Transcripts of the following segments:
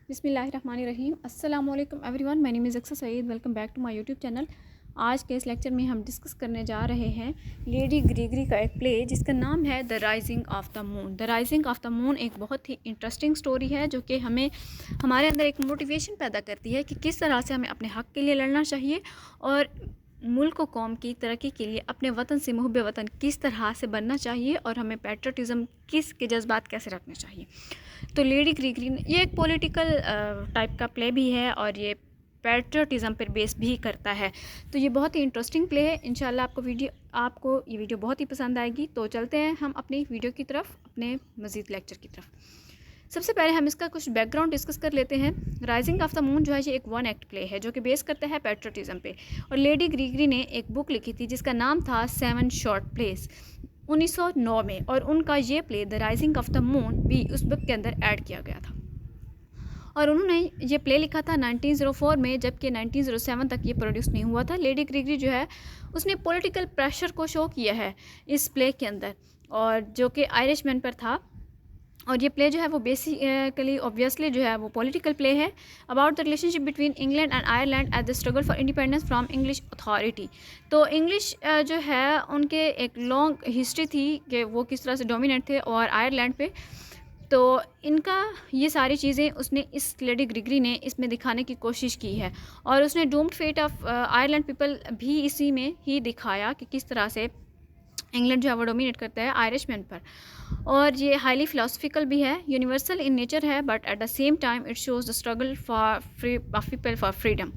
बिस्मिल्लाहिर्रहमानिर्रहीम अस्सलाम वालेकुम everyone. My name is Aksar Saeed. Welcome back to my YouTube channel. आज के इस लेक्चर में हम डिस्कस करने जा रहे हैं लेडी ग्रीगरी का एक प्ले जिसका नाम है the rising of the moon. The rising of the moon एक बहुत ही इंटरेस्टिंग स्टोरी है जो कि हमें हमारे अंदर एक मोटिवेशन पैदा करती है कि किस तरह से हमें अपने हक़ के लिए लड़ना चाहिए और मुल्क व कौम की तरक्की के लिए अपने वतन से मुहब्बे वतन किस तरह से बनना चाहिए और हमें पैट्रियटिज़म किस के जज्बात कैसे रखने चाहिए। तो लेडी ग्रीगरी ये एक पॉलिटिकल टाइप का प्ले भी है और ये पैट्रियटिज़म पर बेस भी करता है। तो ये बहुत ही इंटरेस्टिंग प्ले है। इंशाल्लाह आपको ये वीडियो बहुत ही पसंद आएगी। तो चलते हैं हम अपनी वीडियो की तरफ, अपने मज़ीद लेक्चर की तरफ। सबसे पहले हम इसका कुछ बैकग्राउंड डिस्कस कर लेते हैं। राइजिंग ऑफ द मून जो है ये एक वन एक्ट प्ले है जो कि बेस करता है पैट्रियटिज़म पे। और लेडी ग्रीगरी ने एक बुक लिखी थी जिसका नाम था 7 शॉर्ट प्लेस 1909 में, और उनका ये play the rising of the moon भी उस बुक के अंदर ऐड किया गया था। और उन्होंने ये प्ले लिखा था 1904 में, जबकि 1907 तक ये प्रोड्यूस नहीं हुआ था। लेडी ग्रीगरी जो है उसने पॉलिटिकल प्रेशर को शो किया है इस प्ले के अंदर, और जो कि आयरिशमैन पर था। और ये प्ले जो है वो बेसिकली ऑब्वियसली जो है वो पॉलिटिकल प्ले है about the relationship between England and Ireland at the struggle for independence from English authority. तो इंग्लिश जो है उनके एक लॉन्ग हिस्ट्री थी कि वो किस तरह से डोमिनेंट थे और आयरलैंड पे। तो इनका ये सारी चीज़ें उसने इस लेडी ग्रीगरी ने इसमें दिखाने की कोशिश की है, और उसने doomed fate of Ireland people भी इसी में ही दिखाया कि किस तरह से इंग्लैंड जो है वो डोमिनेट करता है आयरिशमैन पर। और ये हाईली फ़िलासफ़िकल भी है, यूनिवर्सल इन नेचर है, but at the same time it shows the struggle for free people for freedom.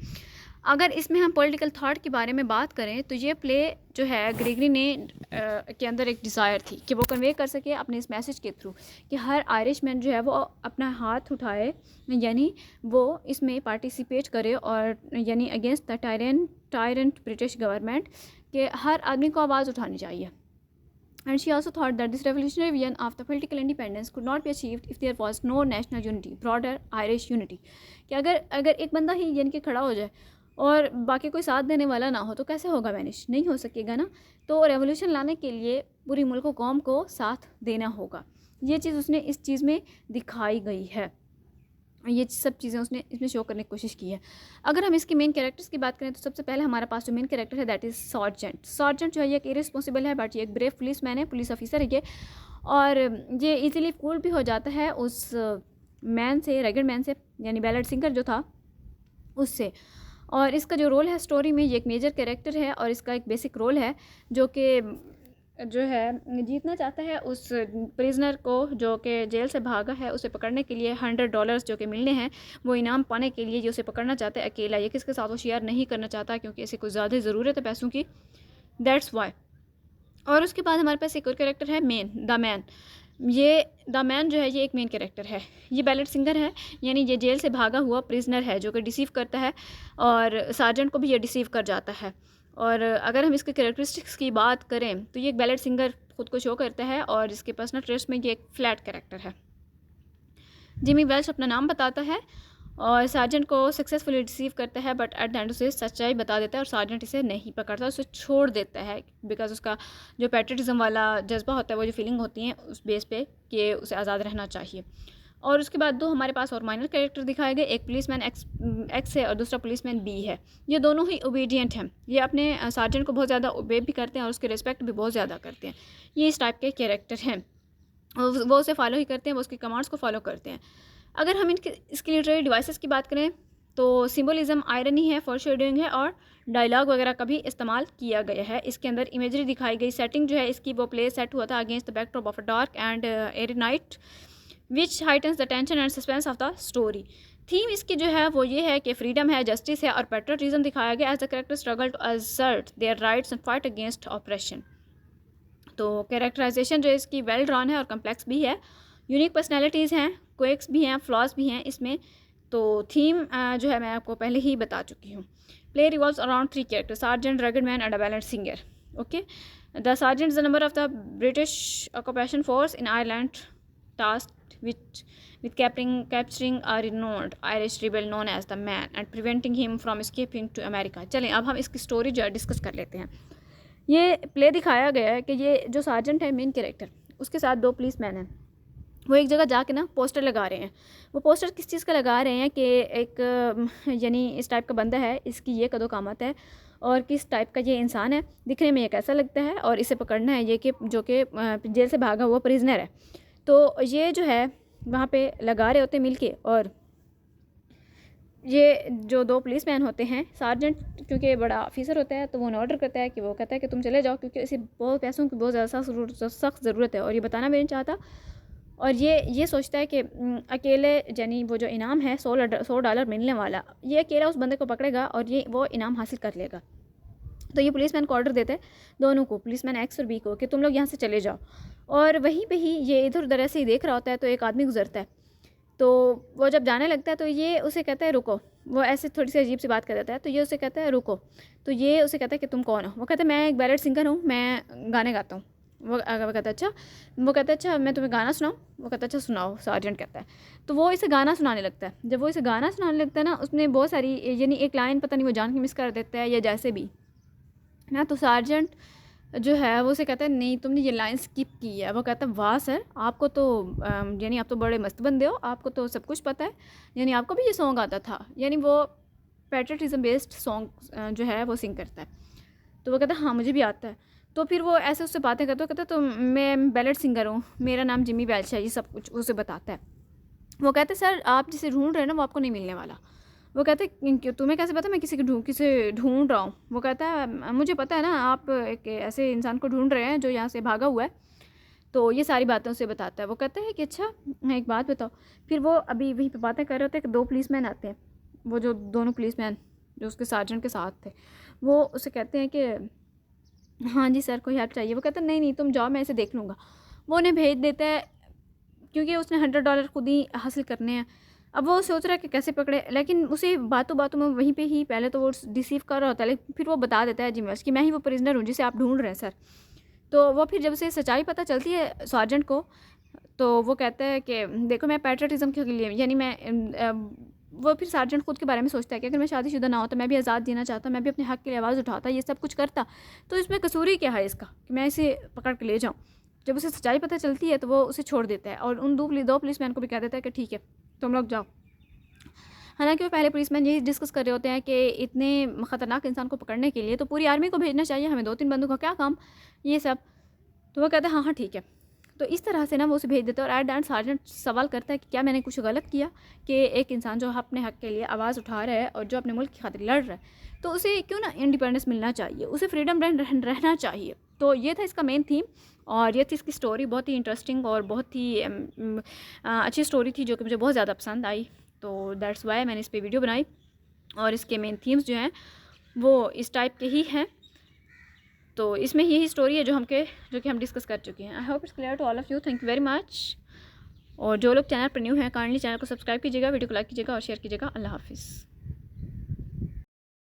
अगर इसमें हम पॉलिटिकल थाट के बारे में बात करें तो ये प्ले जो है ग्रीगरी ने के अंदर एक डिज़ायर थी कि वो कन्वे कर सके अपने इस मैसेज के थ्रू कि हर आयरिशमैन जो है वो अपना हाथ उठाए, यानी वो इसमें पार्टिसिपेट करे, और यानी against the tyrant British government के हर आदमी को आवाज़ उठानी चाहिए। And she also thought that this revolutionary vision of the political independence could not be achieved if there was no national unity, broader Irish unity। कि अगर एक बंदा ही यानी कि खड़ा हो जाए और बाकी कोई साथ देने वाला ना हो तो कैसे होगा, मैनेज नहीं हो सकेगा ना। तो रेवोल्यूशन लाने के लिए पूरी मुल्क व कौम को साथ देना होगा। ये चीज़ उसने इस चीज़ में दिखाई गई है, ये सब चीज़ें उसने इसमें शो करने की कोशिश की है। अगर हम इसकी मेन कैरेक्टर्स की बात करें तो सबसे पहले हमारे पास जो मेन कैरेक्टर है दैट इज़ सार्जेंट। सार्जेंट जो है ये एक इरिस्पॉन्सिबल है, बट ये एक ब्रेव पुलिस मैन है, पुलिस ऑफिसर है ये, और ये इजीली फूल भी हो जाता है उस मैन से, रैगड मैन से, यानी बैलेट सिंगर जो था उससे। और इसका जो रोल है स्टोरी में ये एक मेजर कैरेक्टर है, और इसका एक बेसिक रोल है जो कि जो है जीतना चाहता है उस प्रिजनर को जो कि जेल से भागा है, उसे पकड़ने के लिए $100 जो कि मिलने हैं वो इनाम पाने के लिए ये उसे पकड़ना चाहता है अकेला। ये किसके साथ वो शेयर नहीं करना चाहता क्योंकि इसे कुछ ज़्यादा ज़रूरत है पैसों की, दैट्स वाई। और उसके बाद हमारे पास एक और कैरेक्टर है द मैन। ये द मैन जो है ये एक मेन कैरेक्टर है। ये बैलेट सिंगर है, यानी ये जेल से भागा हुआ प्रिजनर है जो कि डिसीव करता है, और सार्जेंट को भी ये डिसीव कर जाता है। और अगर हम इसके कैरेक्टरिस्टिक्स की बात करें तो ये एक बैलेट सिंगर खुद को शो करता है, और इसके पर्सनल ट्रेस में ये एक फ्लैट कैरेक्टर है। जिमी वेल्च अपना नाम बताता है और सार्जेंट को सक्सेसफुली रिसीव करता है, बट एट द एंड उसे सच्चाई बता देता है और सार्जेंट इसे नहीं पकड़ता, उसे छोड़ देता है, बिकॉज उसका जो पैट्रियटिज़म वाला जज्बा होता है, वो जो फीलिंग होती है उस बेस पे कि उसे आज़ाद रहना चाहिए। और उसके बाद दो हमारे पास और माइनर कैरेक्टर दिखाए गए, एक पुलिसमैन एक्स है और दूसरा पुलिसमैन बी है। ये दोनों ही ओबीडियंट हैं, ये अपने सार्जेंट को बहुत ज़्यादा ओबे भी करते हैं और उसके रिस्पेक्ट भी बहुत ज़्यादा करते हैं। ये इस टाइप के कैरेक्टर हैं, वो उसे फॉलो ही करते हैं, वो उसके कमांड्स को फॉलो करते हैं। अगर हम इसके लिटरेरी डिवाइसेस की बात करें तो सिम्बोलिज्म, आयरनी है, फॉरशेडोइंग है, और डायलॉग वगैरह का भी इस्तेमाल किया गया है। इसके अंदर इमेजरी दिखाई गई, सेटिंग जो है इसकी वो प्ले सेट हुआ था against the backdrop of a dark and eerie night which heightens the tension and suspense of the story. Theme इसकी जो है वो ये है कि फ्रीडम है, जस्टिस है, और पैट्रियटिज्म दिखाया गया as the character struggle to assert their rights and fight against operation. तो कैरेक्टराइजेशन जो इसकी वेल ड्रॉन है और कम्प्लेक्स भी है, यूनिक पर्सनैलिटीज़ हैं, क्वेक्स भी हैं, फ्लॉज भी हैं इसमें। तो थीम जो है मैं आपको पहले ही बता चुकी हूँ। Play revolves around 3 character, sergeant, rugged man and a ballot singer. Okay, the sergeant is the number of the British occupation force in Ireland task with capturing a renowned Irish rebel known as the Man and preventing him from escaping to America। चलें अब हम इसकी story जो है discuss कर लेते हैं। ये प्ले दिखाया गया है कि ये जो सार्जेंट है मेन कैरेक्टर, उसके साथ 2 पुलिस मैन हैं। वो एक जगह जाके ना पोस्टर लगा रहे हैं। वो पोस्टर किस चीज़ का लगा रहे हैं कि एक यानी इस टाइप का बंदा है, इसकी ये कदो कामत है और किस टाइप का ये इंसान है, दिखने में ये कैसा लगता है और इसे पकड़ना है ये कि जो कि जेल से भागा हुआ प्रिजनर है। तो ये जो है वहाँ पे लगा रहे होते मिल के, और ये जो 2 पुलिसमैन होते हैं, सार्जेंट क्योंकि बड़ा ऑफिसर होता है तो वो ऑर्डर करता है कि वो कहता है कि तुम चले जाओ, क्योंकि इसे बहुत पैसों की बहुत ज़्यादा सख्त ज़रूरत है और ये बताना भी नहीं चाहता। और ये सोचता है कि अकेले यानी वो जो इनाम है $100 मिलने वाला, ये अकेला उस बंदे को पकड़ेगा और ये वो इनाम हासिल कर लेगा। तो ये पुलिसमैन को ऑर्डर देते हैं, दोनों को, पुलिसमैन एक्स और बी को, कि तुम लोग यहाँ से चले जाओ। और वहीं पे ही ये इधर उधर ऐसे ही देख रहा होता है तो एक आदमी गुजरता है। तो वो जब जाने लगता है तो ये उसे कहता है रुको। वो ऐसे थोड़ी सी अजीब सी बात कर देता है तो ये उसे कहता है रुको। तो ये उसे कहता है कि तुम कौन हो? वो कहता है मैं एक बैलेट सिंगर हूँ, मैं गाने गाता हूँ। वो कहता है अच्छा। वो कहता है अच्छा मैं तुम्हें गाना सुनाऊँ? वो कहता है अच्छा सुनाओ, सार्जेंट कहता है। तो वो इसे गाना सुनाने लगता है। जब वो इसे गाना सुनाने लगता है ना, उसमें बहुत सारी यानी एक लाइन पता नहीं वो जान के मिस कर देता है या जैसे भी ना, तो सार्जेंट जो है वो उसे कहता है नहीं तुमने ये लाइन स्किप की है। वो कहता है वाह सर, आपको तो यानी आप तो बड़े मस्त बंदे हो, आपको तो सब कुछ पता है, यानी आपको भी ये सॉन्ग आता था। यानी वो पैट्रियटिज्म बेस्ड सॉन्ग जो है वो सिंग करता है। तो वो कहता है हाँ मुझे भी आता है। तो फिर वो ऐसे उससे बातें करता है, कहता है तो मैं बैलेट सिंगर हूँ, मेरा नाम जिमी वेल्च है, ये सब कुछ उसे बताता है। वो कहते हैं सर आप जिसे ढूंढ रहे हैं ना वो आपको नहीं मिलने वाला। वो कहते हैं क्यों, तुम्हें कैसे पता मैं किसे ढूंढ रहा हूँ? वो कहता है मुझे पता है ना, आप एक ऐसे इंसान को ढूंढ रहे हैं जो यहाँ से भागा हुआ है। तो ये सारी बातें उसे बताता है। वो कहता है कि अच्छा एक बात बताओ। फिर वो अभी वहीं पे बातें कर रहे होते हैं कि 2 पुलिसमैन आते हैं। वो जो दोनों पुलिसमैन जो उसके सार्जेंट के साथ थे, वो उसे कहते हैं कि हाँ जी सर कोई हेल्प चाहिए? वो कहता है नहीं नहीं तुम जाओ, मैं इसे देख लूँगा। वो उन्हें भेज देता है क्योंकि उसने $100 खुद ही हासिल करने हैं। अब वो सोच रहा है कि कैसे पकड़े, लेकिन उसे बातों बातों में वहीं पे ही पहले तो वो डिसीव कर रहा होता है, लेकिन फिर वो बता देता है जिमी वेल्च कि मैं ही वो प्रिजनर हूँ जिसे आप ढूंढ रहे हैं सर। तो वो फिर जब उसे सच्चाई पता चलती है सार्जेंट को, तो वो कहता है कि देखो मैं पैट्रियटिज्म के लिए यानी वो फिर सार्जेंट खुद के बारे में सोचता है कि अगर मैं शादीशुदा ना होता, मैं भी आज़ाद जीना चाहता, मैं भी अपने हक़ के लिए आवाज़ उठाता, ये सब कुछ करता, तो इसमें कसूरी क्या है इसका कि मैं इसे पकड़ के ले जाऊँ। जब उसे सच्चाई पता चलती है तो वो उसे छोड़ देता है और उन 2 पुलिसमैन को भी कह देता है कि ठीक है तुम लोग जाओ। हालांकि वो पहले पुलिसमैन यही डिस्कस कर रहे होते हैं कि इतने ख़तरनाक इंसान को पकड़ने के लिए तो पूरी आर्मी को भेजना चाहिए, हमें 2-3 बंदों का क्या काम, ये सब। तो वो कहते हैं हाँ हाँ ठीक है। तो इस तरह से ना वो उसे भेज देता है और एट द एंड सार्जेंट सवाल करता है कि क्या मैंने कुछ गलत किया कि एक इंसान जो अपने हक़ के लिए आवाज़ उठा रहा है और जो अपने मुल्क की खातिर लड़ रहा है, तो उसे क्यों ना इंडिपेंडेंस मिलना चाहिए, उसे फ्रीडम रहना चाहिए। तो ये था इसका मेन थीम और ये थी इसकी स्टोरी, बहुत ही इंटरेस्टिंग और बहुत ही अच्छी स्टोरी थी जो कि मुझे बहुत ज़्यादा पसंद आई। तो दैट्स वाई मैंने इस पर वीडियो बनाई और इसके मेन थीम्स जो हैं वो इस टाइप के ही हैं। तो इसमें यही स्टोरी है जो कि हम डिस्कस कर चुके हैं। I hope it's clear to all of you, thank you very much. और जो लोग चैनल पर न्यू हैं काइंडली चैनल को सब्सक्राइब कीजिएगा, वीडियो को लाइक कीजिएगा और शेयर कीजिएगा। अल्लाह हाफिज़।